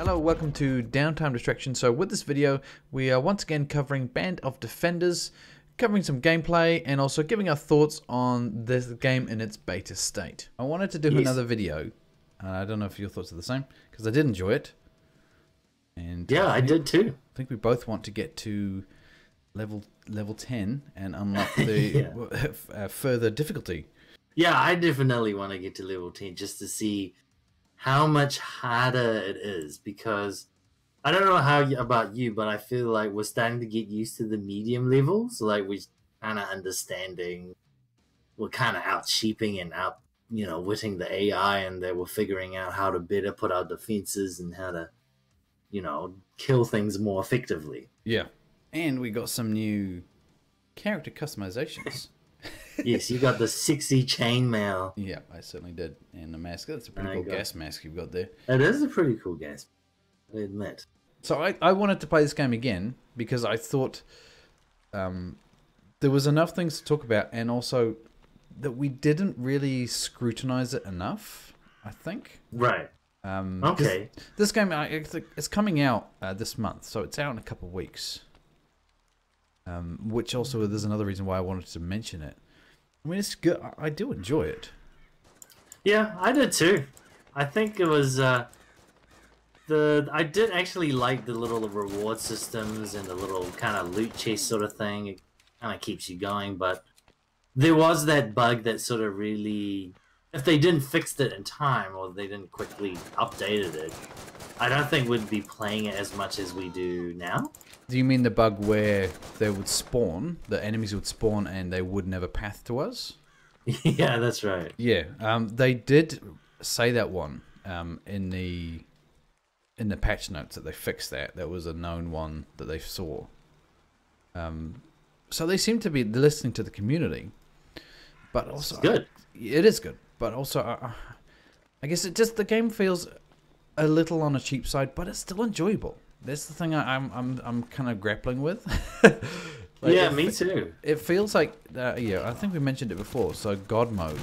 Hello, welcome to Downtime Distraction. So with this video, we are once again covering Band of Defenders, covering some gameplay, and also giving our thoughts on this game in its beta state. I wanted to do another video. I don't know if your thoughts are the same, because I did enjoy it. And yeah, I did too. I think we both want to get to level 10 and unlock the further difficulty. Yeah, I definitely want to get to level 10 just to see how much harder it is, because I don't know how about you, but I feel like we're starting to get used to the medium levels. Like we're kind of understanding, we're kind of out sheeping and out, witting the AI, and that we're figuring out how to better put out defenses and how to, kill things more effectively. Yeah, and we got some new character customizations. Yes, you got the sexy chainmail. Yeah, I certainly did. And the mask. That's a pretty cool gas mask you've got there. It is a pretty cool gas, I admit. So I wanted to play this game again because I thought there was enough things to talk about, and also that we didn't really scrutinize it enough, I think. Right. Okay. This game, it's coming out this month, so it's out in a couple of weeks. Which also, there's another reason why I wanted to mention it. I mean, it's good. I do enjoy it. Yeah, I did too. I think it was I did actually like the little reward systems and the little kind of loot chest sort of thing. It kind of keeps you going, but there was that bug that sort of really, if they didn't fix it in time or they didn't quickly updated it, I don't think we'd be playing it as much as we do now. Do you mean the bug where they would spawn, the enemies would spawn and they wouldn't have a path to us? Yeah, that's right. Yeah, they did say that one in the patch notes that they fixed that. That was a known one that they saw. So they seem to be listening to the community, but also it's good. It is good, but also I guess it just, the game feels a little on the cheap side, but it's still enjoyable. That's the thing I'm kind of grappling with. Yeah, me too. It feels like, yeah, I think we mentioned it before. So God Mode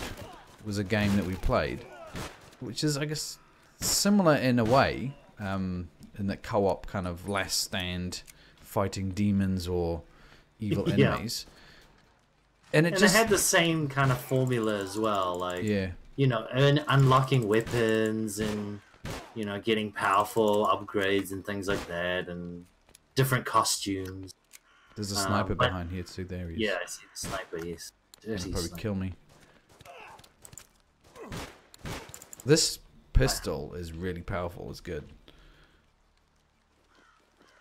was a game that we played, which is, I guess, similar in a way, in that co-op kind of last stand, fighting demons or evil enemies. And it had the same kind of formula as well, like, and unlocking weapons and, getting powerful upgrades and things like that, and different costumes. There's a sniper behind here too. There he is. Yeah, I see the sniper. Yes, he'll probably kill me. This pistol is really powerful. It's good.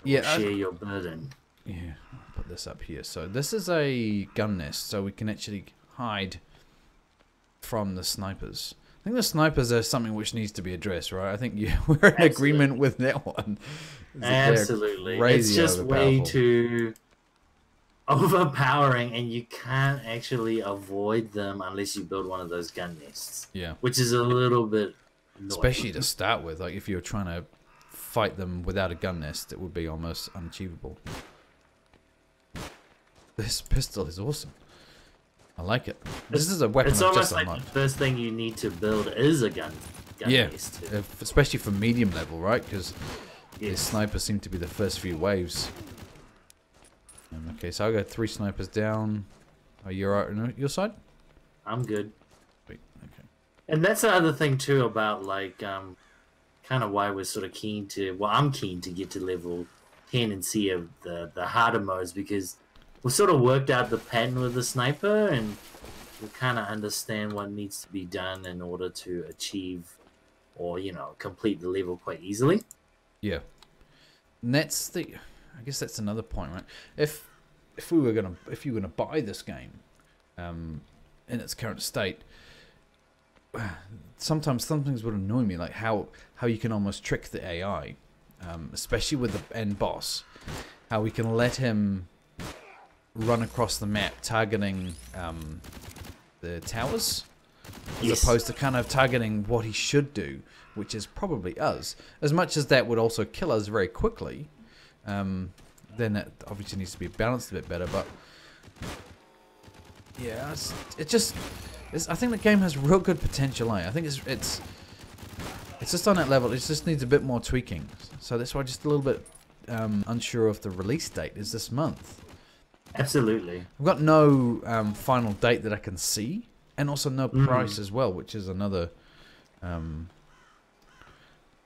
Yeah, share your burden. Yeah, I'll put this up here. So this is a gun nest, so we can actually hide from the snipers. I think the snipers are something which needs to be addressed, right? I think we're in agreement with that one. Absolutely. It's just way too overpowering, and you can't actually avoid them unless you build one of those gun nests. Yeah. Which is a little bit annoying. Especially to start with. Like, if you're trying to fight them without a gun nest, it would be almost unachievable. This pistol is awesome. I like it. This is a weapon It's almost like the first thing you need to build is a gun nest. Especially for medium level, right? Because the snipers seem to be the first few waves. Okay, so I got 3 snipers down. Are you alright on your side? I'm good. Wait, okay. And that's the other thing too about, like, kind of why we're sort of keen to, well, I'm keen to get to level 10 and see the harder modes, because we sort of worked out the pattern with the sniper, and we kind of understand what needs to be done in order to achieve or, complete the level quite easily. Yeah. And that's the, I guess that's another point, right? If you were gonna buy this game in its current state, sometimes some things would annoy me, like how you can almost trick the AI, especially with the end boss, how we can let him run across the map targeting the towers, as opposed to kind of targeting what he should do, which is probably us. As much as that would also kill us very quickly, then that obviously needs to be balanced a bit better. But yeah, I think the game has real good potential. I think it's It's just on that level. It just needs a bit more tweaking. So that's why I'm just a little bit unsure of the release date is this month. Absolutely. I've got no final date that I can see, and also no price as well, which is another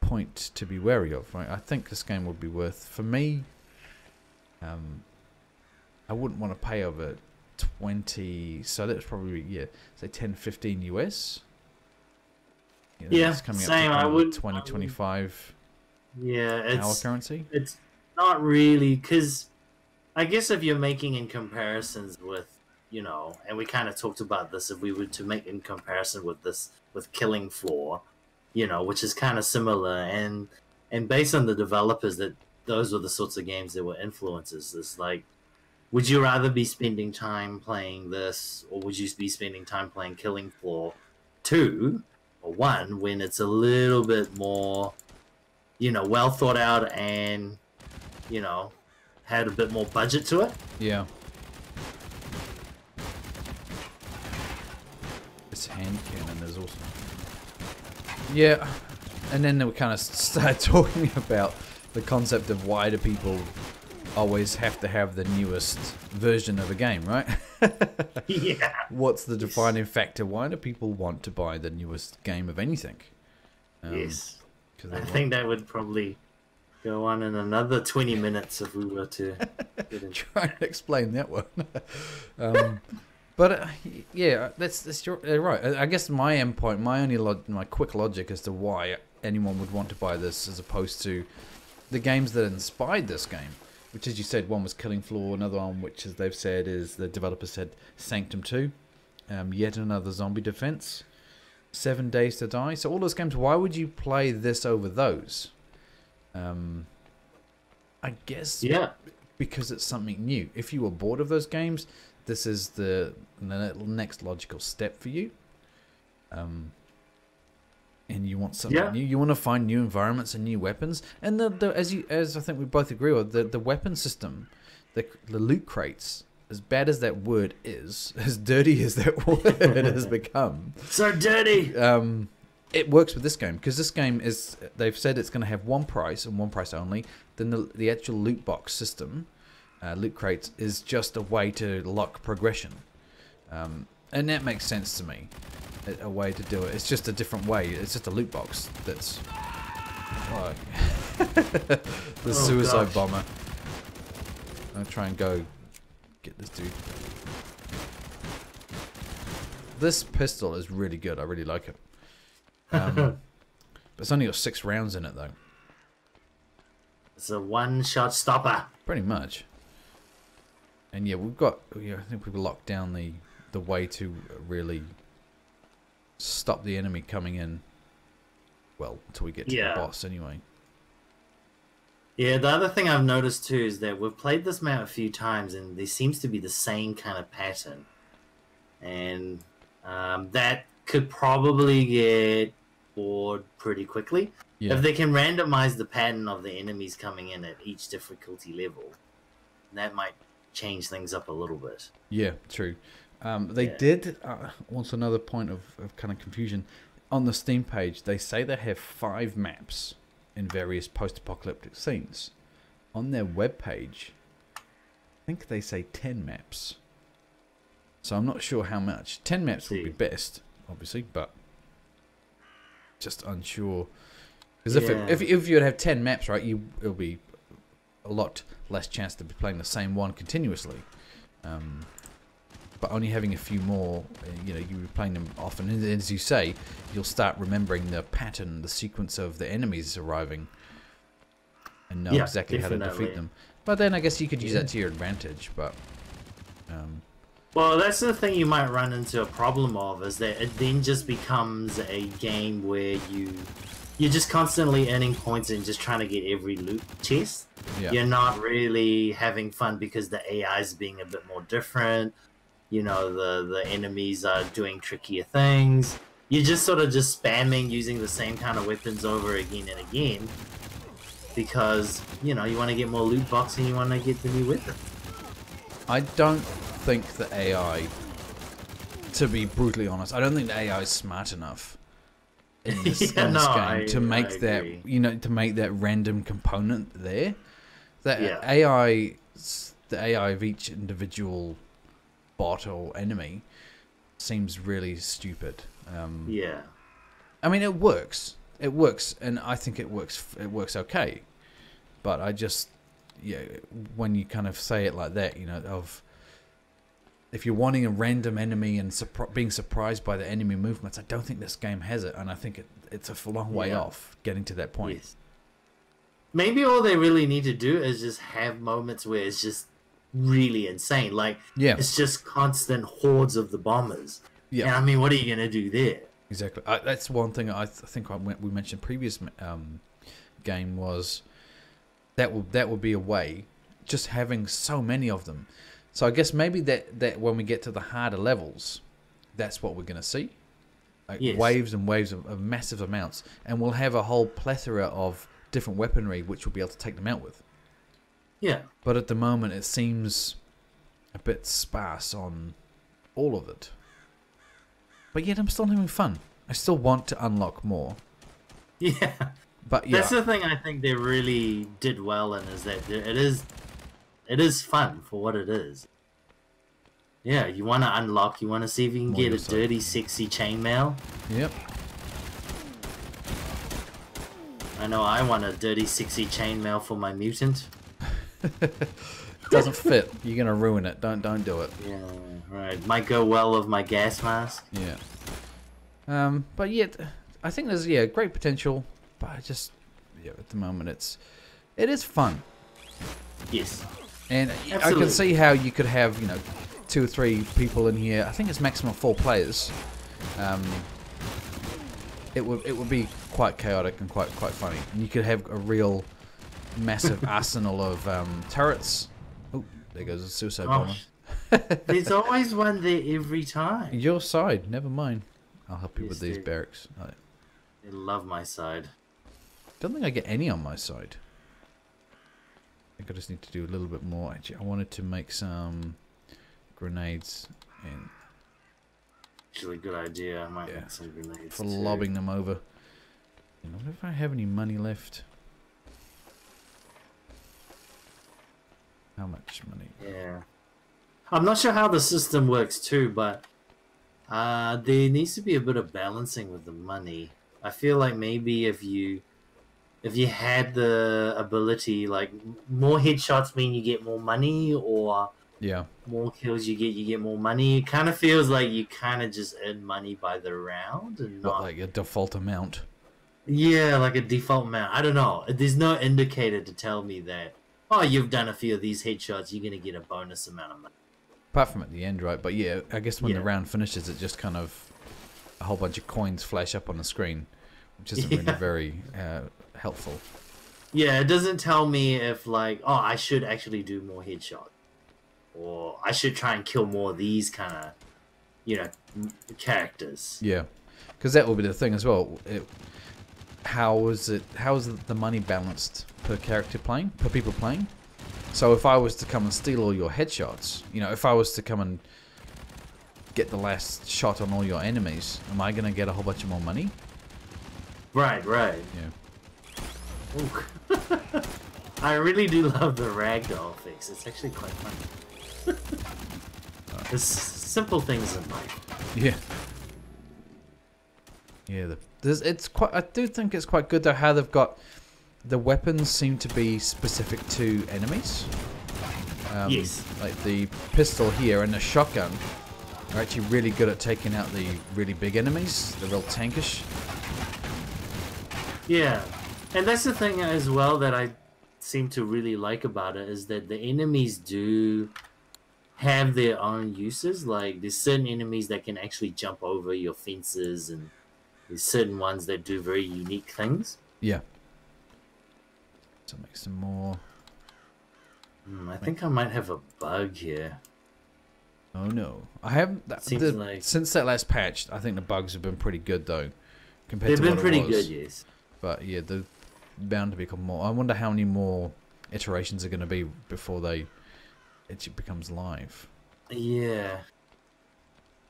point to be wary of. Right? I think this game would be worth, for me, I wouldn't want to pay over 20, so that's probably, yeah, say 10, 15 US. Yeah, it's coming same. Up to I would 20, 25 it's our currency. It's not really, because I guess if you're making in comparisons with, you know, and we kind of talked about this, if we were to make in comparison with this, with Killing Floor, you know, which is kind of similar, and based on the developers, that those were the sorts of games that were influences. It's like, would you rather be spending time playing this, or would you be spending time playing Killing Floor 2 or 1, when it's a little bit more, you know, well thought out and, you know, had a bit more budget to it? Yeah. This hand cannon is awesome. Yeah, and then we kind of started talking about the concept of why do people always have to have the newest version of a game, right? Yeah. What's the defining factor? Why do people want to buy the newest game of anything? Yes. I think that would probably go on in another 20 minutes if we were to get into try and explain that one. But yeah, that's right. I guess my end point, my quick logic as to why anyone would want to buy this, as opposed to the games that inspired this game, which, as you said, one was Killing Floor, another one, which, as they've said, is the developer said Sanctum 2, yet another zombie defense, 7 Days to Die. So all those games, why would you play this over those? I guess because it's something new. If you were bored of those games, this is the next logical step for you. And you want something new. You want to find new environments and new weapons. And as I think we both agree with, the weapon system, the loot crates, as bad as that word is, as dirty as that word has become, so dirty. It works with this game, because this game is, they've said it's going to have one price and one price only. Then the actual loot box system, loot crates, is just a way to lock progression, and that makes sense to me. A way to do it. It's just a different way. It's just a loot box that's the suicide bomber. I'll try and go get this dude. This pistol is really good. I really like it. But it's only got 6 rounds in it, though. It's a one-shot stopper. Pretty much. And yeah, I think we've locked down the way to really stop the enemy coming in. Well, until we get to the boss, anyway. Yeah, the other thing I've noticed too is that we've played this map a few times, and there seems to be the same kind of pattern, and that could probably get bored pretty quickly. If they can randomize the pattern of the enemies coming in at each difficulty level, that might change things up a little bit. Yeah, true. They did, also another point of kind of confusion, on the Steam page, they say they have 5 maps in various post-apocalyptic scenes. On their webpage, I think they say 10 maps. So I'm not sure how much. 10 maps would be best, obviously, but just unsure. Because if you'd have 10 maps, right, it'll be a lot less chance to be playing the same one continuously. But only having a few more, you'll be playing them often. And as you say, you'll start remembering the pattern, the sequence of the enemies arriving, and know exactly how to defeat them. But then I guess you could use that to your advantage. But well, that's the thing you might run into a problem of, is that it then just becomes a game where you're just constantly earning points and just trying to get every loot chest. You're not really having fun because the AI is being a bit more different. You know, the enemies are doing trickier things. You're just sort of just spamming using the same kind of weapons over again and again, because, you know, you want to get more loot box and you want to get the new weapon. I don't think the AI, to be brutally honest, I don't think the AI is smart enough in this Yeah, in this no, game to make I that agree. to make that random component there. That Yeah. the AI of each individual bot or enemy seems really stupid. Yeah. I mean, it works. It works, and I think it works. It works okay. But I just, yeah, when you kind of say it like that, of if you're wanting a random enemy and being surprised by the enemy movements, I don't think this game has it, and I think it's a long way off getting to that point. Yes. Maybe all they really need to do is just have moments where it's just really insane. Like, it's just constant hordes of the bombers. Yeah. And I mean, what are you going to do there? Exactly. That's one thing I think we mentioned previous game was that would be a way, just having so many of them. So I guess maybe that when we get to the harder levels, that's what we're going to see. Like waves and waves of massive amounts. And we'll have a whole plethora of different weaponry which we'll be able to take them out with. Yeah. But at the moment it seems a bit sparse on all of it. But yet I'm still having fun. I still want to unlock more. Yeah. But yeah. That's the thing I think they really did well in, is that it is fun for what it is. Yeah, you want to unlock, you want to see if you can get a dirty, sexy chainmail. Yep. I know I want a dirty, sexy chainmail for my mutant. Doesn't fit. You're gonna ruin it. Don't do it. Yeah, right. Might go well with my gas mask. Yeah. But yet, I think there's great potential. But I just at the moment it is fun. Yes. And Absolutely. I can see how you could have 2 or 3 people in here. I think it's maximum 4 players. It would be quite chaotic and quite funny. And you could have a real massive arsenal of turrets. Oh, there goes a suicide bomber. There's always one there every time. Your side, never mind. I'll help you with these barracks. They love my side. Don't think I get any on my side. I think I just need to do a little bit more. Actually, I wanted to make some grenades and Actually, good idea. I might make some grenades for too. lobbing them over. I wonder if I have any money left. How much money? Yeah. I'm not sure how the system works too, but there needs to be a bit of balancing with the money. I feel like maybe if you had the ability, like more headshots mean you get more money, or more kills you get more money. It kind of feels like you kind of just earn money by the round and not like a default amount. Yeah, like a default amount. I don't know. There's no indicator to tell me that, oh, you've done a few of these headshots, you're gonna get a bonus amount of money. Apart from at the end, right? But yeah, I guess when the round finishes, it just kind of a whole bunch of coins flash up on the screen, which isn't really very helpful. Yeah, it doesn't tell me if like, oh, I should actually do more headshots, or I should try and kill more of these kind of, characters. Yeah, because that will be the thing as well. How is the money balanced per character playing, per people playing? So if I was to come and steal all your headshots, if I was to come and get the last shot on all your enemies, am I going to get a whole bunch of more money? Right. Yeah. Ooh. I really do love the ragdoll fix. It's actually quite fun. There's simple things in life. Yeah. Yeah, I do think it's quite good though how they've got the weapons seem to be specific to enemies. Yes. Like the pistol here and the shotgun are actually really good at taking out the really big enemies, the real tankish. Yeah, and that's the thing as well that I seem to really like about it, is that the enemies do have their own uses. Like there's certain enemies that can actually jump over your fences, and there's certain ones that do very unique things. Yeah. So make some more. I think I might have a bug here. Oh no, I haven't. Since that last patch, I think the bugs have been pretty good though, compared They've to been what pretty it was. good, yes. But yeah, they're bound to become more. I wonder how many more iterations are going to be before it becomes live. Yeah,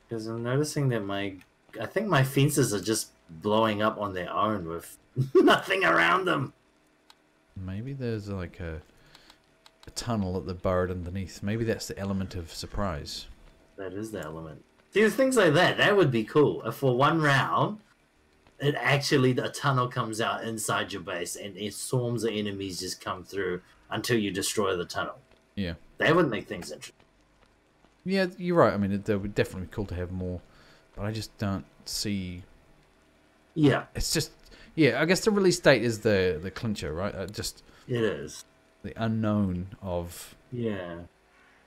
because I'm noticing that I think my fences are just blowing up on their own with nothing around them. Maybe there's like a tunnel that they're burrowed underneath. Maybe that's the element of surprise. That is the element. See, things like that would be cool. If for one round, it actually, a tunnel comes out inside your base and swarms of enemies just come through until you destroy the tunnel. Yeah. That would make things interesting. Yeah, you're right. I mean, it would definitely be cool to have more, but I just don't see... Yeah. It's just... Yeah, I guess the release date is the clincher, right? Just... It is. The unknown of... Yeah.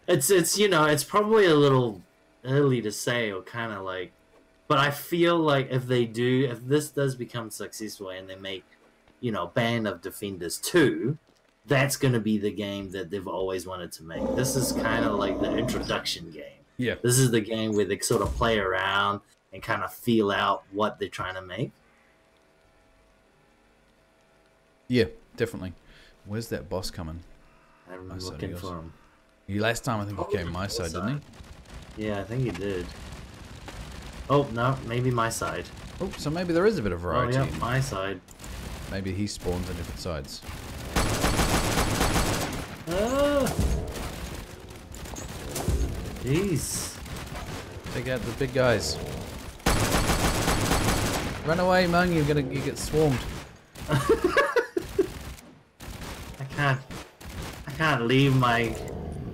It's you know, it's probably a little early to say, or kind of like... But I feel like if this does become successful and they make, you know, Band of Defenders 2, that's going to be the game that they've always wanted to make. This is kind of like the introduction game. Yeah. This is the game where they sort of play around and kind of feel out what they're trying to make. Yeah, definitely. Where's that boss coming? I'm looking for him. Last time I think he came my side, didn't he? Yeah, I think he did. Oh, no, maybe my side. Oh, so maybe there is a bit of variety. Oh, yeah, my side. Maybe he spawns on different sides. Ah! Jeez. Take out the big guys. Run away, man! You get swarmed. I can't leave my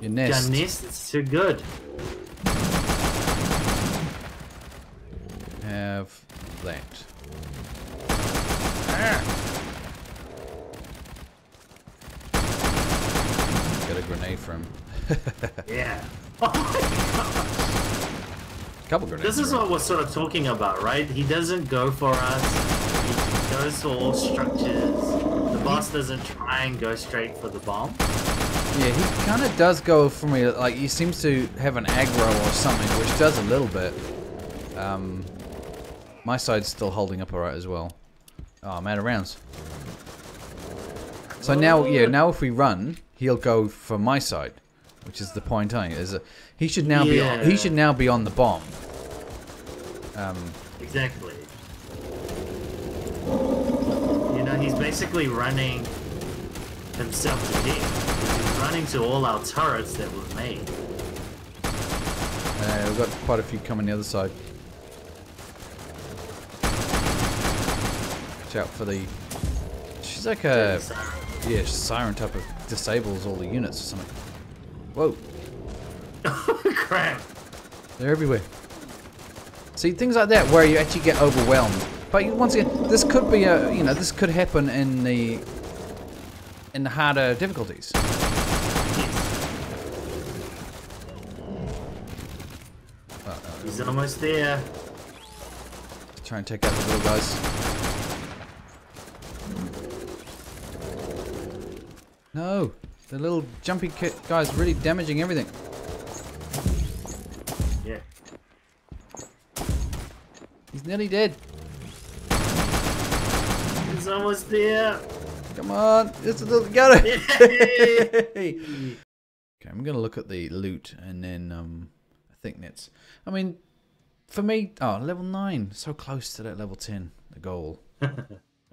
your nest. Gun nest. It's too good. Have that. Ah! Got a grenade for him. Yeah. Oh my gosh. Couple grenades. This is what we're sort of talking about, right? He doesn't go for us. He goes for all structures. The boss doesn't try and go straight for the bomb. Yeah, he kind of does go for me. Like he seems to have an aggro or something, which does a little bit. My side's still holding up alright as well. Oh, I'm out of rounds. So now, yeah, now if we run, he'll go for my side, which is the point. He should now be on the bomb. Exactly. You know, he's basically running himself to death. He's running to all our turrets that we've made. We've got quite a few coming the other side. Watch out for the... She's like a... Yeah, siren type of disables all the units or something. Whoa. Crap. They're everywhere. See, things like that where you actually get overwhelmed. But once again, this could be a... You know, this could happen in the harder difficulties. He's almost there. Try and take out the little guys. No, the little jumpy guy's really damaging everything. Yeah. He's nearly dead. He's almost there. Come on, it's a little got it. Okay, I'm gonna look at the loot and then I think that's. I mean, for me, level 9, so close to that level 10, the goal.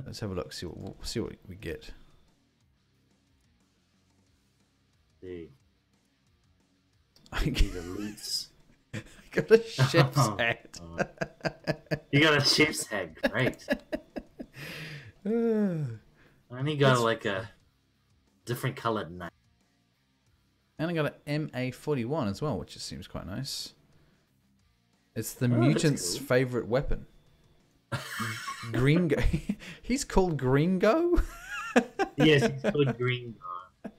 Let's have a look, see what we get. I the loots. I got a chef's hat. You got a chef's hat, great. And he got like a different coloured knife. And I got an MA41 as well, which just seems quite nice. It's the mutant's cool. Favorite weapon. Gringo. He's called Gringo? Yes, he's called Gringo.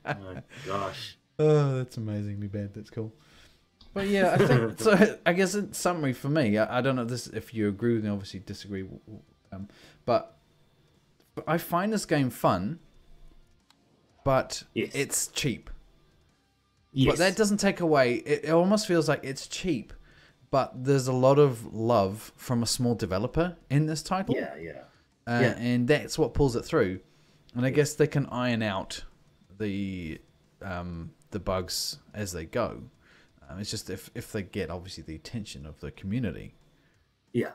Oh, gosh. Oh, that's amazingly bad. That's cool. But yeah, I think so. I guess in summary for me, I don't know this if you agree with me. Obviously, disagree. But I find this game fun, but it's cheap. Yes. But that doesn't take away. It almost feels like it's cheap, but there's a lot of love from a small developer in this title. Yeah. And that's what pulls it through. And I guess they can iron out the bugs as they go. It's just if they get obviously the attention of the community. Yeah.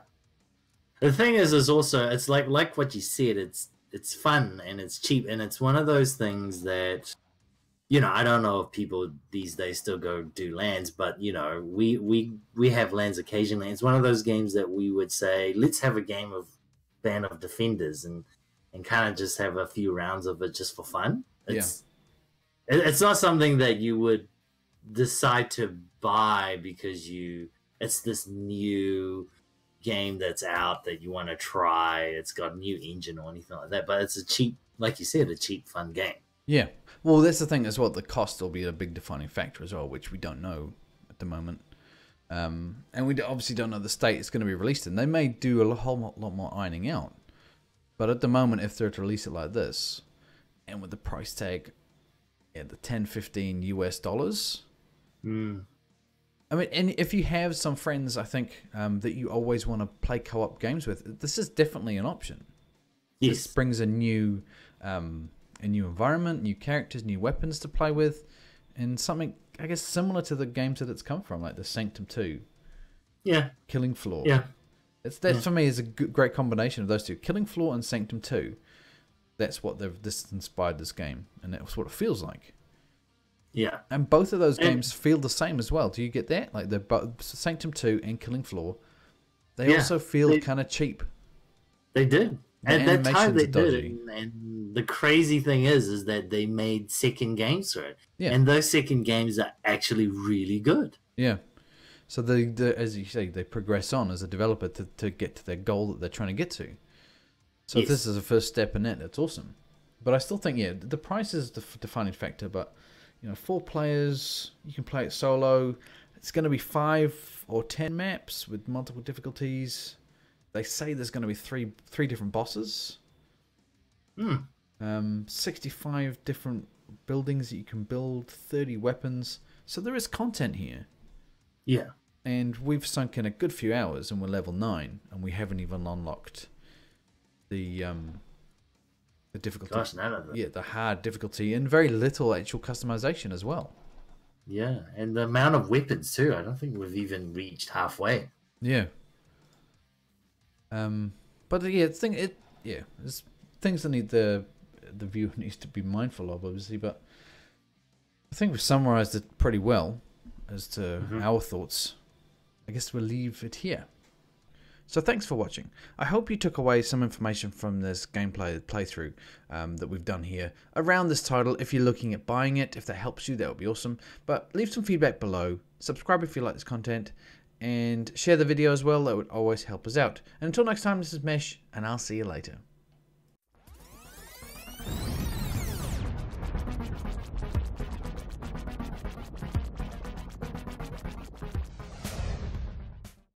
The thing is also it's like what you said. It's fun and it's cheap, and it's one of those things that, you know, I don't know if people these days still go do lands, but you know, we have lands occasionally. It's one of those games that we would say, let's have a game of Band of Defenders and kind of just have a few rounds of it just for fun. It's not something that you would decide to buy because it's this new game that's out that you want to try. It's got a new engine or anything like that, but it's a cheap, like you said, a cheap fun game. Yeah. Well, that's the thing as well. The cost will be a big defining factor as well, which we don't know at the moment. And we obviously don't know the state it's going to be released in. They may do a whole lot more ironing out. But at the moment, if they're to release it like this, and with the price tag at the 10, 15 US dollars, I mean, and if you have some friends, I think, that you always want to play co-op games with, this is definitely an option. Yes. This brings a new environment, new characters, new weapons to play with, and something, I guess, similar to the games that it's come from, like the Sanctum 2. Yeah. Killing Floor. Yeah. For me, is a great combination of those two. Killing Floor and Sanctum 2. That's what this inspired this game, and that's what it feels like. Yeah. And both of those games feel the same as well. Do you get that? Like both Sanctum 2 and Killing Floor, they also feel kind of cheap. They did. The At that time they did. dodgy. And the crazy thing is that they made second games for it. Yeah. And those second games are actually really good. Yeah. So as you say, they progress on as a developer to get to their goal that they're trying to get to. So if this is a first step in it, that's awesome. But I still think, the price is the defining factor. But, 4 players, you can play it solo. It's going to be 5 or 10 maps with multiple difficulties. They say there's going to be three different bosses. 65 different buildings that you can build, 30 weapons. So there is content here. Yeah. And we've sunk in a good few hours, and we're level 9, and we haven't even unlocked the difficulty. Gosh, none of it. Yeah, the hard difficulty, and very little actual customization as well. Yeah, and the amount of weapons too. I don't think we've even reached halfway. Yeah. But there's things that the viewer needs to be mindful of, obviously. But I think we've summarized it pretty well as to our thoughts. I guess we'll leave it here. So thanks for watching. I hope you took away some information from this gameplay playthrough that we've done here around this title. If you're looking at buying it, if that helps you, that would be awesome. But leave some feedback below. Subscribe if you like this content. And share the video as well. That would always help us out. And until next time, this is Mesh, and I'll see you later.